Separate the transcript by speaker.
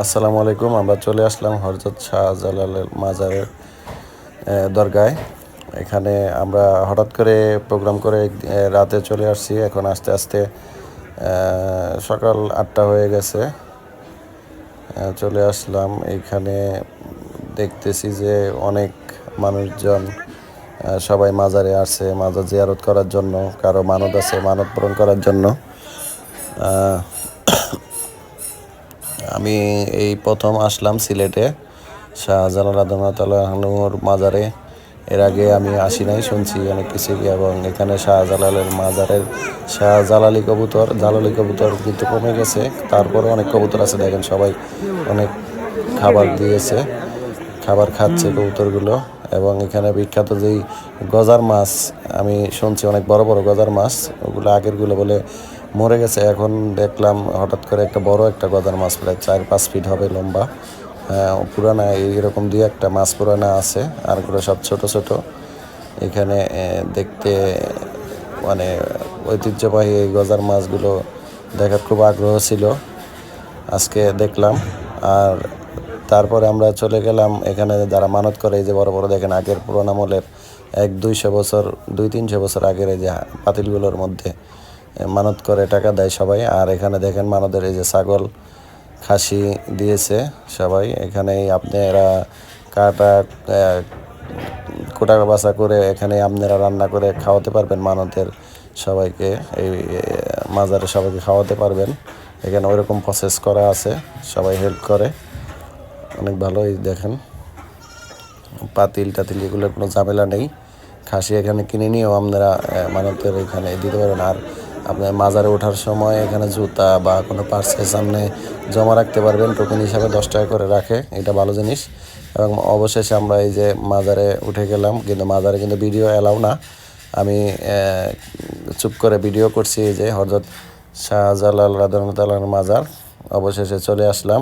Speaker 1: আসসালামু আলাইকুম। আমরা চলে আসলাম হযরত শাহজালালের মাজারের দরগায়। এখানে আমরা হঠাৎ করে প্রোগ্রাম করে রাতে চলে আসছি। এখন আস্তে আস্তে সকাল ৮টা হয়ে গেছে। চলে আসলাম এইখানে। দেখতেছি যে অনেক মানুষজন সবাই মাজারে আসছে মাজার জিয়ারত করার জন্য। কারো মানত আছে, মানত পূরণ করার জন্য। আমি এই প্রথম আসলাম সিলেটে শাহজালাল রাদিয়াল্লাহুর মাজারে। এর আগে আমি আসি নাই, শুনছি অনেক কিছু। এবং এখানে শাহজালালের মাজারের শাহজালালি কবুতর, জালালি কবুতর কিন্তু কমে গেছে। তারপরে অনেক কবুতর আছে, দেখেন সবাই অনেক খাবার দিয়েছে, খাবার খাচ্ছে কবুতরগুলো। এবং এখানে বিখ্যাত যেই গজার মাছ, আমি শুনছি অনেক বড় বড় গজার মাছ, ওগুলো আগেরগুলো বলে মরে গেছে। এখন দেখলাম হঠাৎ করে একটা বড় একটা গজার মাছ, প্রায় 4-5 ফিট হবে লম্বা, পুরানা এইরকম দুই একটা মাছ পুরানা আছে, আর গুলো সব ছোট ছোট। এখানে দেখতে মানে ঐতিহ্যবাহী এই গজার মাছগুলো দেখার খুব আগ্রহ ছিল, আজকে দেখলাম। আর তারপরে আমরা চলে গেলাম এখানে যারা মানত করে, এই যে বড় বড় দেখেন আগের পুরোনো আমলের 100-200 বছর, 200-300 বছর আগের এই যে পাতিলগুলোর মধ্যে মানত করে টাকা দেয় সবাই। আর এখানে দেখেন মানতের এই যে ছাগল, খাসি দিয়েছে সবাই। এখানেই আপনারা কাটা কোটা বাছা করে এখানে আপনারা রান্না করে খাওয়াতে পারবেন মানতের সবাইকে, এই মাজারে সবাইকে খাওয়াতে পারবেন। এখানে ওইরকম প্রসেস করা আছে, সবাই হেল্প করে, অনেক ভালোই। দেখেন পাতিল টাতিল এগুলোর কোনো ঝামেলা নেই। খাসি এখানে কিনে নিয়েও আপনারা মানতের এখানে দিতে পারেন। আর আপনার মাজারে ওঠার সময় এখানে জুতা বা কোনো পার্সের সামনে জমা রাখতে পারবেন, টোকেন হিসাবে 10 টাকা করে রাখে, এটা ভালো জিনিস। এবং অবশেষে আমরা এই যে মাজারে উঠে গেলাম, কিন্তু মাজারে কিন্তু ভিডিও অ্যালাউ না। আমি চুপ করে ভিডিও করছি। এই যে হযরত শাহজালাল রাদিয়াল্লাহু তাআলার মাজার, অবশেষে চলে আসলাম।